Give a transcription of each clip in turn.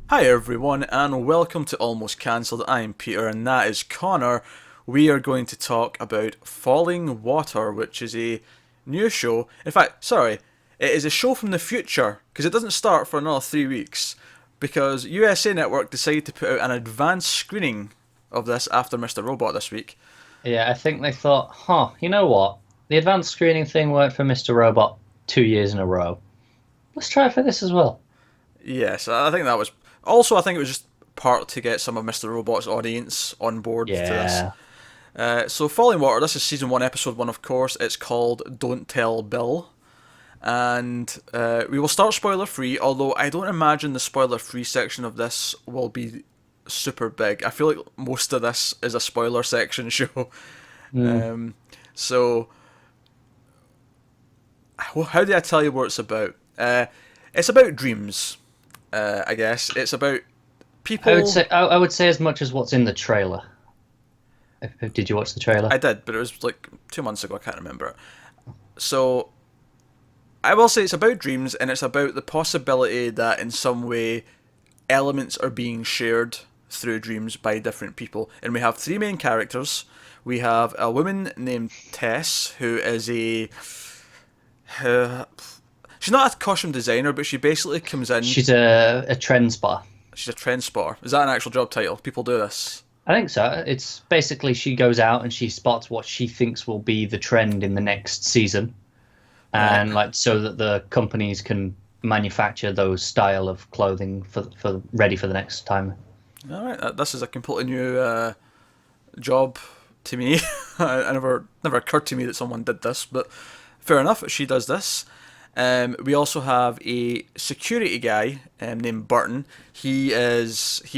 Hi everyone, and welcome to Almost Cancelled. I'm Peter, and that is Connor. We are going to talk about Falling Water, which is a new show. In fact, sorry, it is a show from the future because it doesn't start for another 3 weeks. Because USA Network decided to put out an advanced screening of this after Mr. Robot this week. Yeah, I think they thought, you know what? The advanced screening thing worked for Mr. Robot 2 years in a row. Let's try it for this as well. Yes, I think that was. Also, I think it was just part to get some of Mr. Robot's audience on board to this. Yeah. So, Falling Water, this is season 1, episode 1, of course. It's called Don't Tell Bill. And we will start spoiler free, although I don't imagine the spoiler free section of this will be super big. I feel like most of this is a spoiler section show. Mm. Um, so, how do I tell you what it's about? It's about dreams, I guess. It's about I would people. say I would say as much as what's in the trailer. Did you watch the trailer? I did, but it was like 2 months ago. I can't remember it. So I will say it's about dreams, and it's about the possibility that in some way elements are being shared through dreams by different people. And we have three main characters. We have a woman named Tess, who is uh, she's not a costume designer, but she basically comes in. She's a trend spot. She's a trend spotter. Is that an actual job title? People do this. I think so. It's basically she goes out and she spots what she thinks will be the trend in the next season, Right. and like so that the companies can manufacture those style of clothing for ready for the next time. All right. This is a completely new job to me. I never occurred to me that someone did this, but fair enough. She does this. We also have a security guy named Burton. He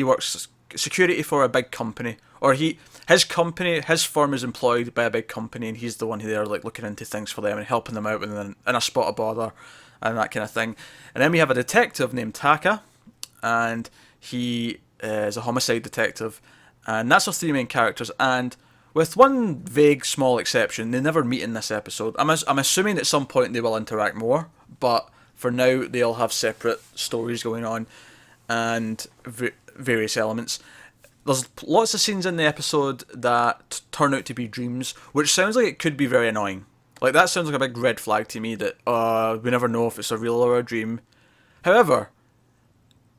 works security for a big company, or his firm is employed by a big company, and he's the one who they're like looking into things for them and helping them out when they're in a spot of bother and that kind of thing. And then we have a detective named Taka, and he is a homicide detective, and that's our three main characters. And with one vague small exception, they never meet in this episode. I'm assuming at some point they will interact more, but for now they all have separate stories going on and various elements. There's lots of scenes in the episode that turn out to be dreams, which sounds like it could be very annoying. Like that sounds like a big red flag to me that we never know if it's a real or a dream. However,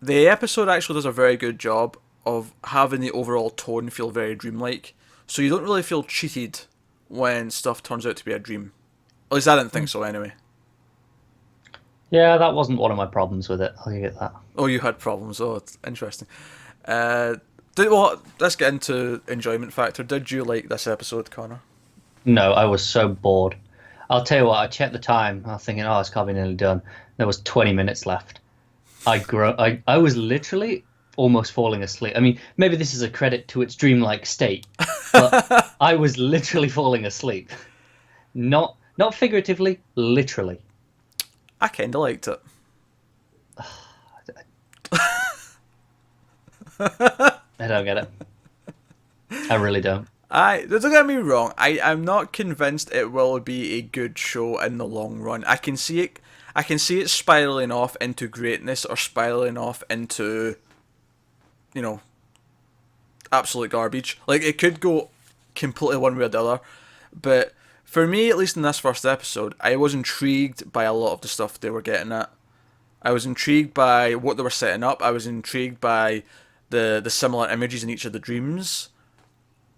the episode actually does a very good job of having the overall tone feel very dreamlike, so you don't really feel cheated when stuff turns out to be a dream. At least I didn't think so anyway. Yeah, that wasn't one of my problems with it. I'll give it that. Oh, you had problems. Oh, it's interesting. Uh, let's get into enjoyment factor. Did you like this episode, Connor? No, I was so bored. I'll tell you what, I checked the time. I was thinking, oh, it's probably nearly done. There was 20 minutes left. I was literally almost falling asleep. I mean, maybe this is a credit to its dreamlike state, but I was literally falling asleep. Not figuratively, literally. I kinda liked it. I don't get it. I really don't. Don't get me wrong. I'm not convinced it will be a good show in the long run. I can see it spiraling off into greatness or spiraling off into, you know, absolute garbage. Like it could go completely one way or the other. But for me, at least in this first episode, I was intrigued by a lot of the stuff they were getting at. I was intrigued by what they were setting up. I was intrigued by the similar images in each of the dreams.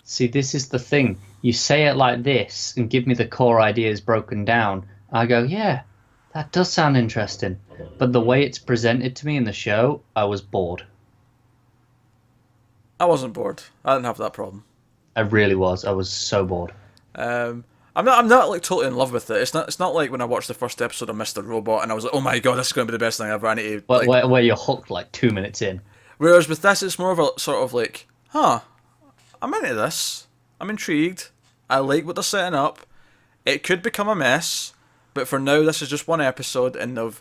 See, this is the thing. You say it like this and give me the core ideas broken down. I go, yeah, that does sound interesting. But the way it's presented to me in the show, I was bored. I wasn't bored. I didn't have that problem. I really was. I was so bored. Um, I'm not like totally in love with it. It's not like when I watched the first episode of Mr. Robot and I was like, oh my god, this is going to be the best thing ever. I need to Where, like. where you're hooked like 2 minutes in. Whereas with this, it's more of a sort of like, huh, I'm into this. I'm intrigued. I like what they're setting up. It could become a mess, but for now, this is just one episode, and they've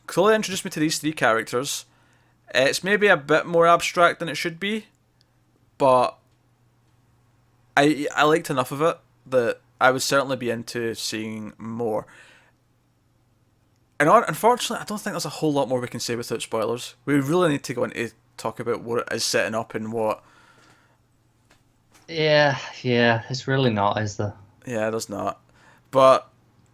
clearly introduced me to these three characters. It's maybe a bit more abstract than it should be, but I liked enough of it that I would certainly be into seeing more. And unfortunately, I don't think there's a whole lot more we can say without spoilers. We really need to go into talk about what it is setting up and what. Yeah, it's really not, is there? Yeah, there's not. But,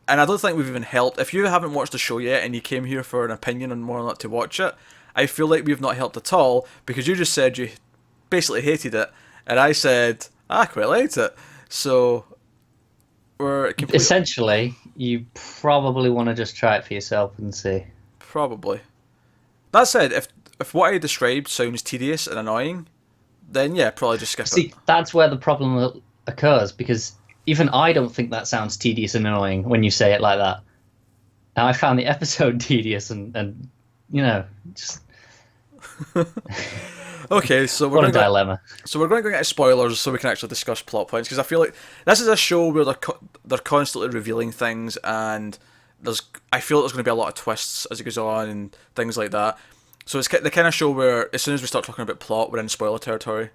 and I don't think we've even helped. If you haven't watched the show yet and you came here for an opinion on whether or not to watch it, I feel like we've not helped at all because you just said you basically hated it, and I said I quite liked it. So we're completely. Essentially, you probably want to just try it for yourself and see. Probably. That said, if what I described sounds tedious and annoying, then yeah, probably just skip See, it. that's where the problem occurs because even I don't think that sounds tedious and annoying when you say it like that. And I found the episode tedious and just Okay, so what a dilemma. we're going to go into spoilers so we can actually discuss plot points because I feel like this is a show where they're constantly revealing things and I feel like there's going to be a lot of twists as it goes on and things like that. So it's the kind of show where as soon as we start talking about plot, we're in spoiler territory,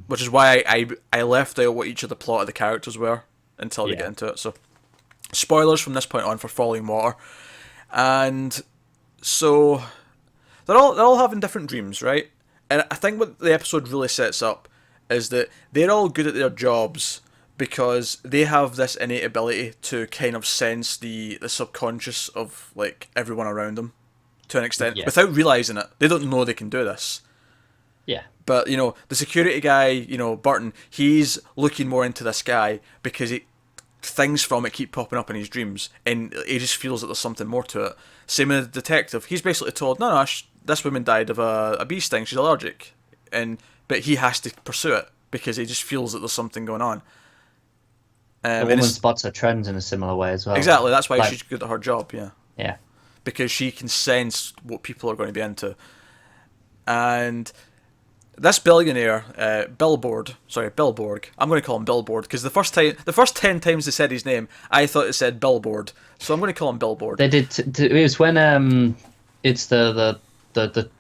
which is why I left out what each of the plot of the characters were until we get into it. So spoilers from this point on for Falling Water, and so they're all having different dreams, right? And I think what the episode really sets up is that they're all good at their jobs because they have this innate ability to kind of sense the subconscious of like everyone around them to an extent without realizing it. They don't know they can do this. Yeah. But, the security guy, Burton, he's looking more into this guy because things from it keep popping up in his dreams and he just feels that there's something more to it. Same with the detective. He's basically told, no, this woman died of a bee sting, she's allergic. But he has to pursue it because he just feels that there's something going on. The woman spots her trends in a similar way as well. Exactly, that's why she's good at her job, yeah. Yeah. Because she can sense what people are going to be into. And this billionaire, Billboard, I'm going to call him Billboard, because the first 10 times they said his name, I thought it said Billboard, so I'm going to call him Billboard. They did, it was when it's the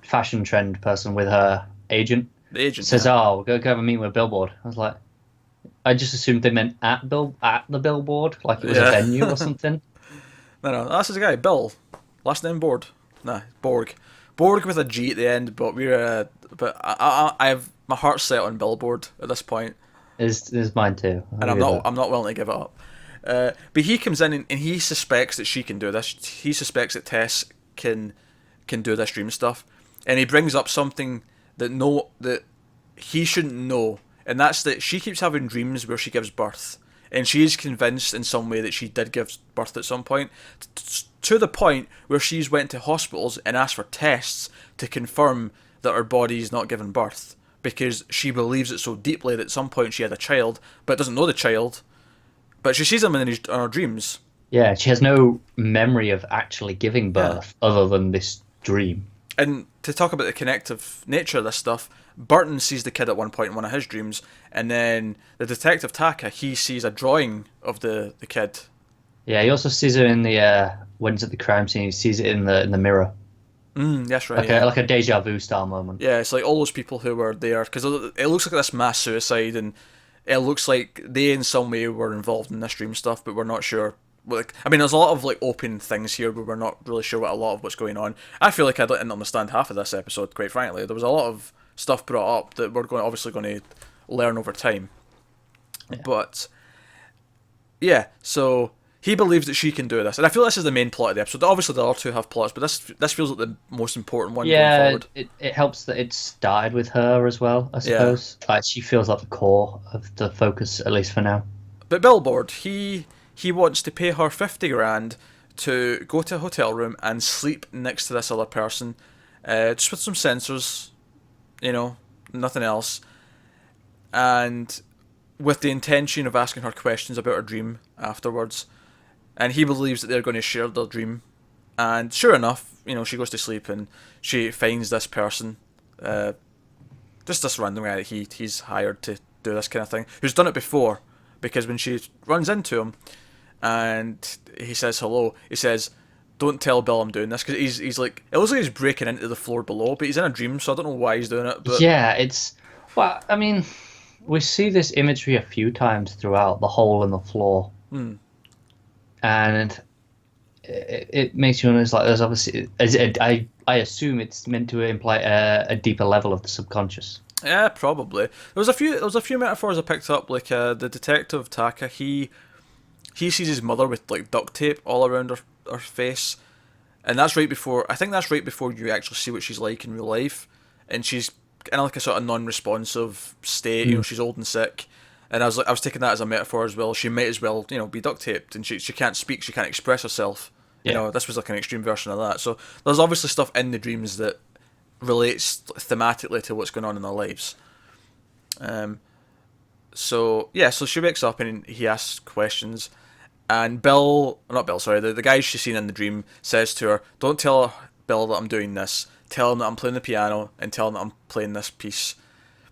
fashion trend person with her agent. The agent says, "Oh, we'll go have a meeting with Billboard." I was like, I just assumed they meant at the Billboard, like it was a venue or something. No, that's his guy, Bill. Last name Board. Nah, Borg with a G at the end. But I have my heart set on Billboard at this point. Is mine too. And I'm not willing to give it up. But he comes in and he suspects that she can do this. He suspects that Tess can do this dream stuff, and he brings up something that he shouldn't know, and that's that she keeps having dreams where she gives birth, and she's convinced in some way that she did give birth at some point, to the point where she's went to hospitals and asked for tests to confirm that her body's not giving birth, because she believes it so deeply that at some point she had a child, but doesn't know the child, but she sees him in her dreams. Yeah, she has no memory of actually giving birth other than this dream. And to talk about the connective nature of this stuff, Burton sees the kid at one point in one of his dreams, and then the detective Taka, he sees a drawing of the kid. Yeah, he also sees her in the when he's at the crime scene. He sees it in the mirror. That's right. Like a deja vu style moment. Yeah, it's like all those people who were there, because it looks like this mass suicide, and it looks like they in some way were involved in this dream stuff, but we're not sure. Like, I mean, there's a lot of like open things here where we're not really sure what a lot of what's going on. I feel like I didn't understand half of this episode, quite frankly. There was a lot of stuff brought up that we're obviously going to learn over time. Yeah. But yeah, so he believes that she can do this, and I feel this is the main plot of the episode. Obviously, the other two have plots, but this feels like the most important one going forward. It helps that it started with her as well, I suppose. Yeah. Like, she feels like the core of the focus, at least for now. But Billboard, he wants to pay her 50 grand to go to a hotel room and sleep next to this other person, just with some sensors, nothing else, and with the intention of asking her questions about her dream afterwards. And he believes that they're going to share their dream. And sure enough, she goes to sleep and she finds this person, just this random guy that he's hired to do this kind of thing, who's done it before, because when she runs into him and he says hello, he says, "Don't tell Bill I'm doing this," because he's like, it looks like he's breaking into the floor below, but he's in a dream, so I don't know why he's doing it. But yeah, well, I mean, we see this imagery a few times throughout, the hole in the floor. And it makes you realize like there's obviously I assume it's meant to imply a deeper level of the subconscious. Yeah, probably. There was a few metaphors I picked up, like the detective Taka. He sees his mother with like duct tape all around her face, and that's right before, I think that's right before you actually see what she's like in real life, and she's in like a sort of non-responsive state. You know, she's old and sick, and I was taking that as a metaphor as well. She might as well, you know, be duct taped, and she can't speak, she can't express herself. You Yeah. know, this was like an extreme version of that. So there's obviously stuff in the dreams that relates thematically to what's going on in their lives. Um, so yeah, so she wakes up and he asks questions, and not Bill, sorry, the guy she's seen in the dream says to her, "Don't tell Bill that I'm doing this. Tell him that I'm playing the piano, and tell him that I'm playing this piece,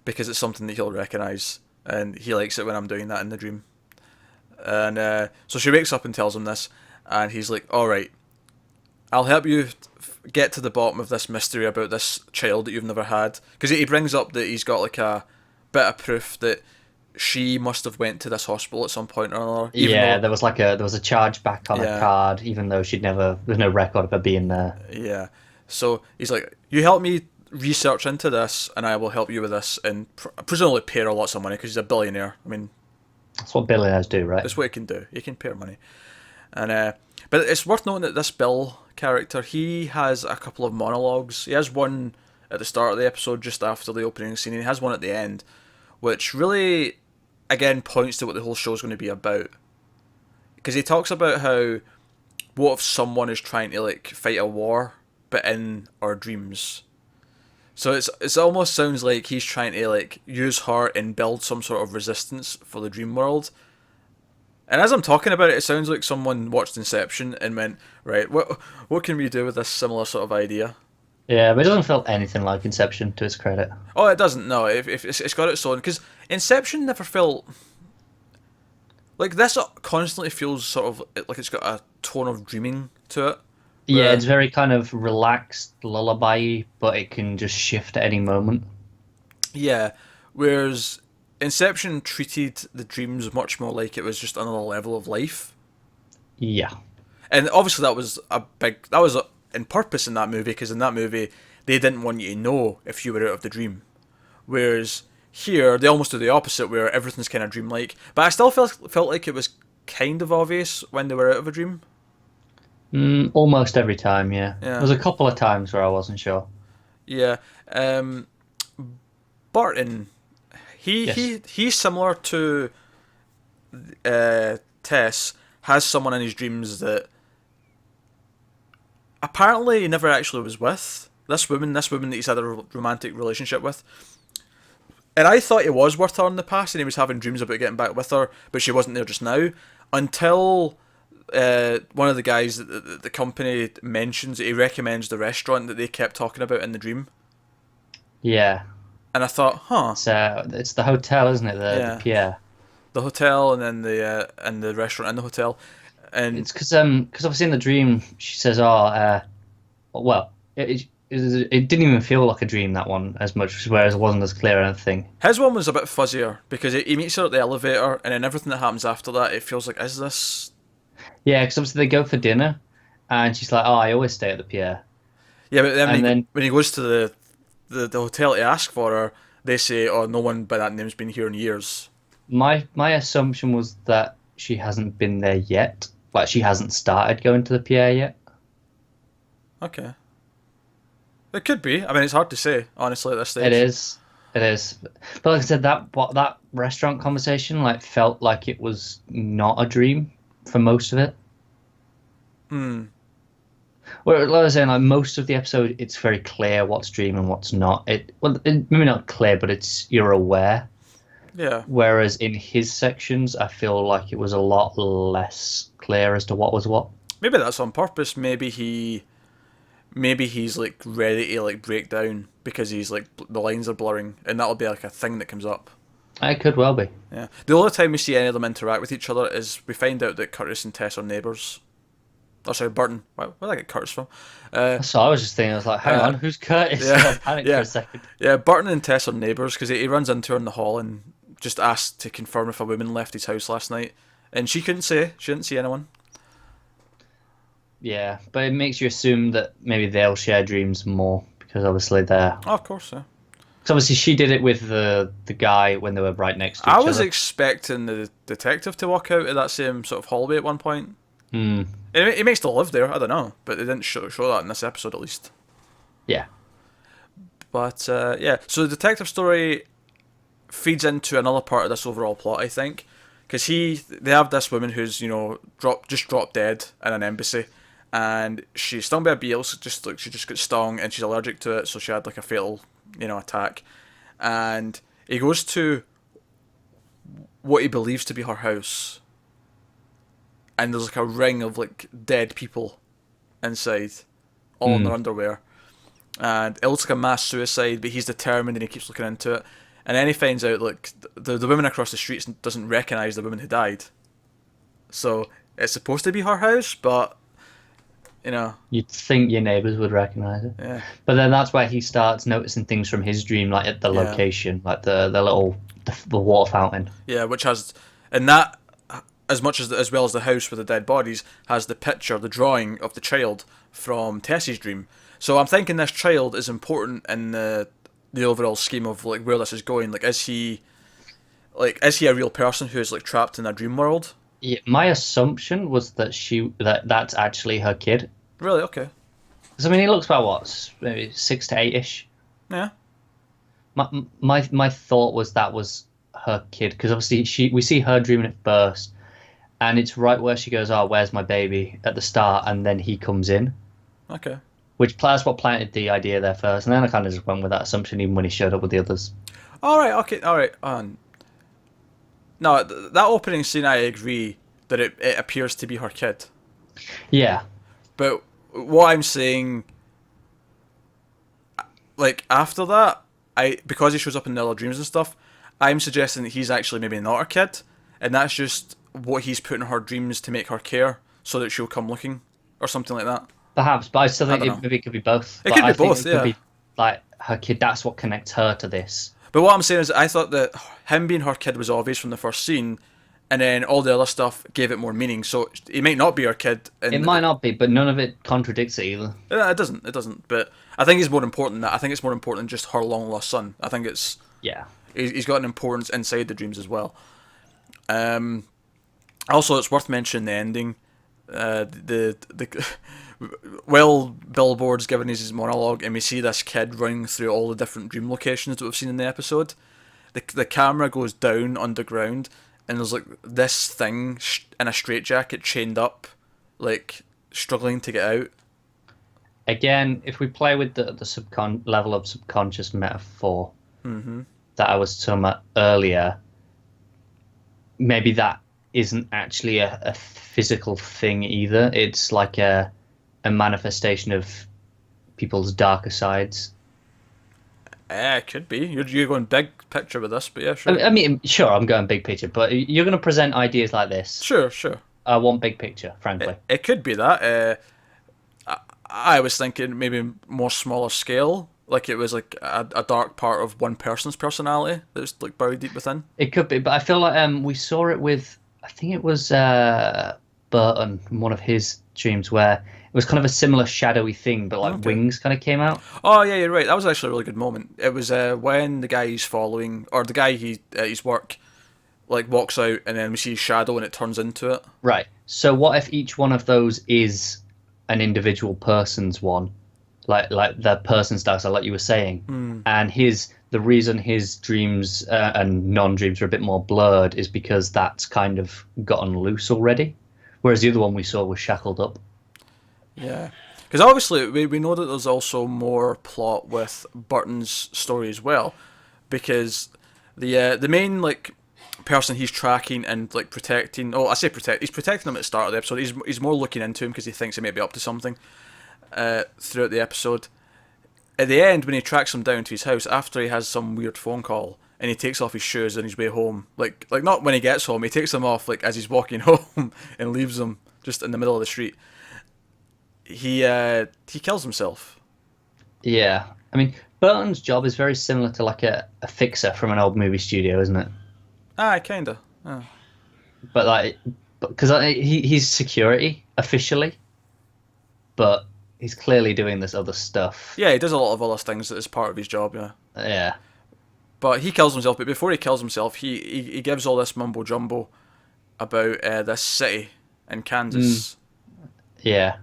because it's something that he'll recognise, and he likes it when I'm doing that in the dream." And so she wakes up and tells him this, and he's like, "All right, I'll help you get to the bottom of this mystery about this child that you've never had." Because he brings up that he's got like a bit of proof that she must have went to this hospital at some point or another. Even Yeah, though, there was a charge back on a yeah, card, even though there's no record of her being there. yeah. So he's like, "You help me research into this, and I will help you with this, and presumably pay her lots of money because he's a billionaire. I mean, That's what billionaires do, right? that's what he can do. He can pay her money." And but it's worth noting that this Bill character, he has a couple of monologues. He has one at the start of the episode, just after the opening scene, and he has one at the end, which really, again, points to what the whole show is going to be about. Because he talks about how, what if someone is trying to like fight a war, but in our dreams. So it's almost sounds like he's trying to like use her and build some sort of resistance for the dream world. And as I'm talking about it, it sounds like someone watched Inception and went, right, what can we do with this similar sort of idea? Yeah, but it doesn't feel anything like Inception to its credit. Oh, it doesn't. No, if it's got its own, because Inception never felt like this. Constantly feels sort of like it's got a tone of dreaming to it. Yeah, Where it's very kind of relaxed, lullaby, but it can just shift at any moment. yeah, whereas Inception treated the dreams much more like it was just another level of life. Yeah. And obviously that was in purpose in that movie, because in that movie they didn't want you to know if you were out of the dream. Whereas here they almost do the opposite, where everything's kind of dreamlike. But I still felt like it was kind of obvious when they were out of a dream. Almost every time, yeah. There Yeah, was a couple of times where I wasn't sure. yeah. Barton, Yes. he's similar to Tess. Has someone in his dreams that apparently he never actually was with. This woman that he's had a romantic relationship with. And I thought he was with her in the past, and he was having dreams about getting back with her, but she wasn't there just now. Until one of the guys at the company mentions that he recommends the restaurant that they kept talking about in the dream. Yeah. And I thought, huh, It's the hotel, isn't it? The yeah, Pierre. the hotel, and then the restaurant and the hotel, and It's because obviously in the dream she says, "Oh, well, it didn't even feel like a dream, that one, as much, whereas it wasn't as clear or anything." his one was a bit fuzzier because he meets her at the elevator, and then everything that happens after that, it feels like, is this? Yeah, because obviously they go for dinner, and she's like, "Oh, I always stay at the Pier," Yeah, but then and then when he goes to the hotel to ask for her, they say, "Oh, no one by that name's been here in years." my assumption was that she hasn't been there yet, like she hasn't started going to the Pier yet. Okay, it could be. I mean, it's hard to say honestly at this It stage. is, it is, but like I said, that restaurant conversation like felt like it was not a dream for most of it. Hmm. Well, like I was saying, like most of the episode, it's very clear what's dream and what's not. Maybe not clear, but you're aware. Yeah. Whereas in his sections, I feel like it was a lot less clear as to what was what. Maybe that's on purpose. Maybe he's like ready to like break down because he's like the lines are blurring, and that'll be like a thing that comes up. It could well be. Yeah. The only time we see any of them interact with each other is we find out that Curtis and Tess are neighbours. Oh, sorry, Burton. Where did I get Curtis from? Uh, So I was just thinking, I was like, hang uh, on, who's Curtis? yeah, I panicked for yeah, a second. yeah. Burton and Tess are neighbours because he runs into her in the hall and just asks to confirm if a woman left his house last night, and she couldn't say. She didn't see anyone. Yeah, but it makes you assume that maybe they'll share dreams more because obviously they're. Oh, of course, yeah. Because obviously she did it with the guy when they were right next to I each was other. expecting the detective to walk out of that same sort of hallway at one point. Hmm. It may still live there, I don't know, but they didn't show that in this episode at least. Yeah. But yeah, so the detective story feeds into another part of this overall plot, I think, because they have this woman who's dropped dead in an embassy, and she's stung by a bee. So just like she just got stung and she's allergic to it, so she had like a fatal attack, and he goes to what he believes to be her house, and there's like a ring of like dead people inside, all in their underwear. And it looks like a mass suicide, but he's determined and he keeps looking into it. And then he finds out like the woman across the street doesn't recognise the woman who died. So it's supposed to be her house, but You'd think your neighbors would recognize it. yeah, But then that's where he starts noticing things from his dream, like at the Yeah. location, like the little the water fountain. yeah, which has, and that as well as the house with the dead bodies has the picture, the drawing of the child from Tessie's dream. So I'm thinking this child is important in the overall scheme of like where this is going. Like, is he a real person who is like trapped in a dream world? Yeah, my assumption was that that's actually her kid. Really? Okay. Because I mean, he looks about what, maybe 6 to 8ish. Yeah. My thought was that was her kid because obviously we see her dreaming at first, and it's right where she goes, "Oh, where's my baby?" at the start, and then he comes in, Okay. which that's what planted the idea there first, and then I kind of just went with that assumption even when he showed up with the others. All right. Okay. All right. No, that opening scene, I agree that it appears to be her kid. Yeah, But what I'm saying, like after that, because he shows up in the other dreams and stuff, I'm suggesting that he's actually maybe not her kid, and that's just what he's put in her dreams to make her care, so that she'll come looking, or something like that. perhaps, but I still think I don't know. maybe it could be both. It Like, could be I think both, it yeah. could be like her kid. That's what connects her to this. But what I'm saying is, I thought that him being her kid was obvious from the first scene, and then all the other stuff gave it more meaning. So he might not be her kid. And It might not be, but none of it contradicts it either. It doesn't. It doesn't. But I think it's more important than that. I think it's more important than just her long lost son. I think Yeah. he's got an importance inside the dreams as well. Also, it's worth mentioning the ending. The Will Billboard's giving us his monologue, and we see this kid running through all the different dream locations that we've seen in the episode. The camera goes down underground, and there's like this thing in a straitjacket chained up, like struggling to get out. Again, if we play with the level of subconscious metaphor that I was talking about earlier, maybe that isn't actually a physical thing either. It's like a manifestation of people's darker sides. It could be. You're going big picture with this, but yeah, sure. I mean, sure, I'm going big picture, but you're going to present ideas like this. Sure. I want big picture, frankly. It could be that. I was thinking maybe more smaller scale, like it was like a dark part of one person's personality that was like buried deep within. It could be, but I feel like we saw it with, I think it was Burton in one of his dreams where it was kind of a similar shadowy thing, but like wings kind of came out. Oh yeah, you're right. That was actually a really good moment. It was when the guy he's following, or the guy he at his work, like walks out, and then we see his shadow, and it turns into it. Right. So what if each one of those is an individual person's one, like the person's dark side, like you were saying, and the reason his dreams and non-dreams are a bit more blurred is because that's kind of gotten loose already, whereas the other one we saw was shackled up. Yeah, because obviously we know that there's also more plot with Burton's story as well, because the main like person he's tracking and like protecting. Oh, I say protect. He's protecting him at the start of the episode. He's more looking into him because he thinks he may be up to something. Throughout the episode, at the end when he tracks him down to his house after he has some weird phone call and he takes off his shoes on his way home, like not when he gets home, he takes them off like as he's walking home and leaves them just in the middle of the street. He kills himself. Yeah, I mean Burton's job is very similar to like a fixer from an old movie studio, isn't it? Kinda. But like, because he's security officially, but he's clearly doing this other stuff. Yeah, he does a lot of other things as part of his job, yeah. Yeah. But he kills himself, but before he kills himself, he gives all this mumbo jumbo about this city in Kansas. Yeah.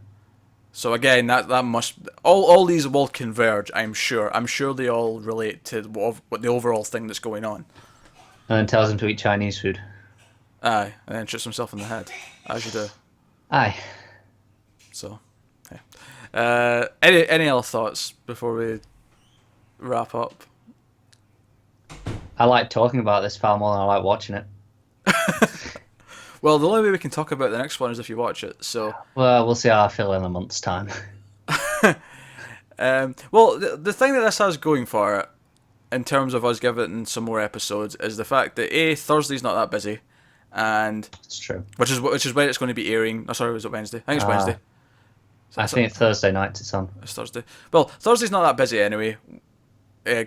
So again, that must all these will converge. I'm sure. I'm sure they all relate to what the overall thing that's going on. And then tells him to eat Chinese food. Aye, and then shoots himself in the head, as you do. Aye. So, yeah. Any other thoughts before we wrap up? I like talking about this far more than I like watching it. Well, the only way we can talk about the next one is if you watch it. So, Well, we'll see how I feel in a month's time. well, the thing that this has going for it, in terms of us giving some more episodes, is the fact that Thursday's not that busy, and It's true. which is when it's going to be airing. Oh, sorry, was it Wednesday? I think it's Wednesday. I think it's Thursday night it's on. It's Thursday. Well, Thursday's not that busy anyway,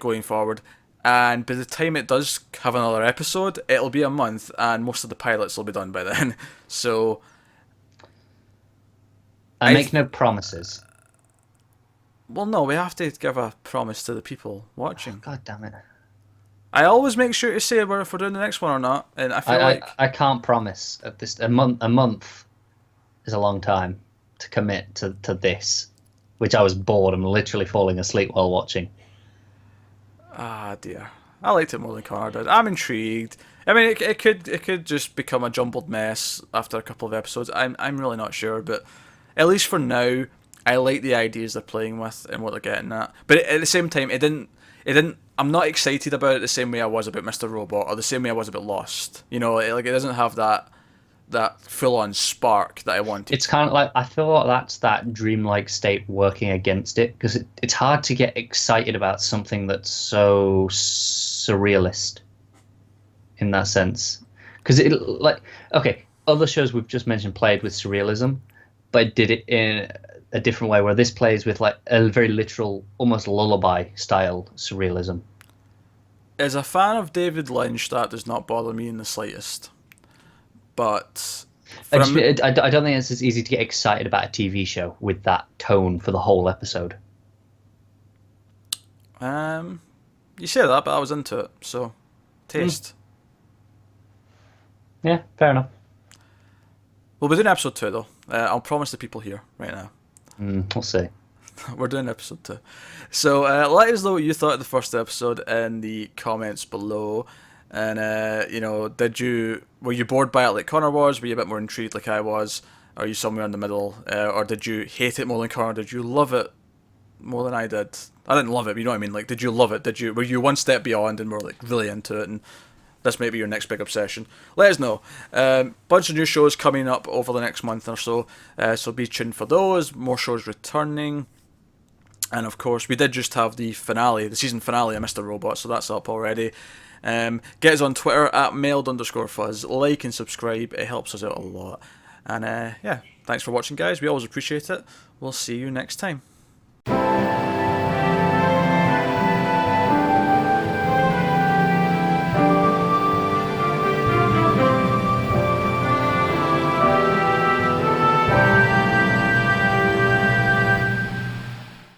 going forward. And by the time it does have another episode, it'll be a month, and most of the pilots will be done by then. So, I make no promises. well, no, we have to give a promise to the people watching. God damn it. I always make sure to say if we're doing the next one or not, and I feel like I can't promise at this a month is a long time to commit to this, which I was bored. I'm literally falling asleep while watching. ah dear, I liked it more than Connor did. I'm intrigued. I mean, it could just become a jumbled mess after a couple of episodes. I'm really not sure, but at least for now, I like the ideas they're playing with and what they're getting at. But at the same time, it didn't. I'm not excited about it the same way I was about Mr. Robot or the same way I was about Lost. You know, it doesn't have that full on spark that I wanted. It's kind of like I feel like that's that dreamlike state working against it because it's hard to get excited about something that's so surrealist in that sense. Because other shows we've just mentioned played with surrealism, but did it in a different way. Where this plays with like a very literal, almost lullaby style surrealism. As a fan of David Lynch, that does not bother me in the slightest. But I don't think it's as easy to get excited about a TV show with that tone for the whole episode. you say that, but I was into it. So, taste. Yeah, fair enough. We'll be doing episode 2 though. I'll promise the people here right now. We'll see. We're doing episode 2. So let us know what you thought of the first episode in the comments below. And were you bored by it like Connor was? Were you a bit more intrigued like I was? Are you somewhere in the middle? Or did you hate it more than Connor? Did you love it more than I did? I didn't love it, but you know what I mean? Like, did you love it? Were you one step beyond and were like really into it, and this might be your next big obsession? Let us know. Bunch of new shows coming up over the next month or so, so be tuned for those. More shows returning. And of course, we did just have the season finale of Mr. Robot, so that's up already. Get us on Twitter at mailed_fuzz. Like and subscribe, it helps us out a lot. And thanks for watching, guys. We always appreciate it. We'll see you next time.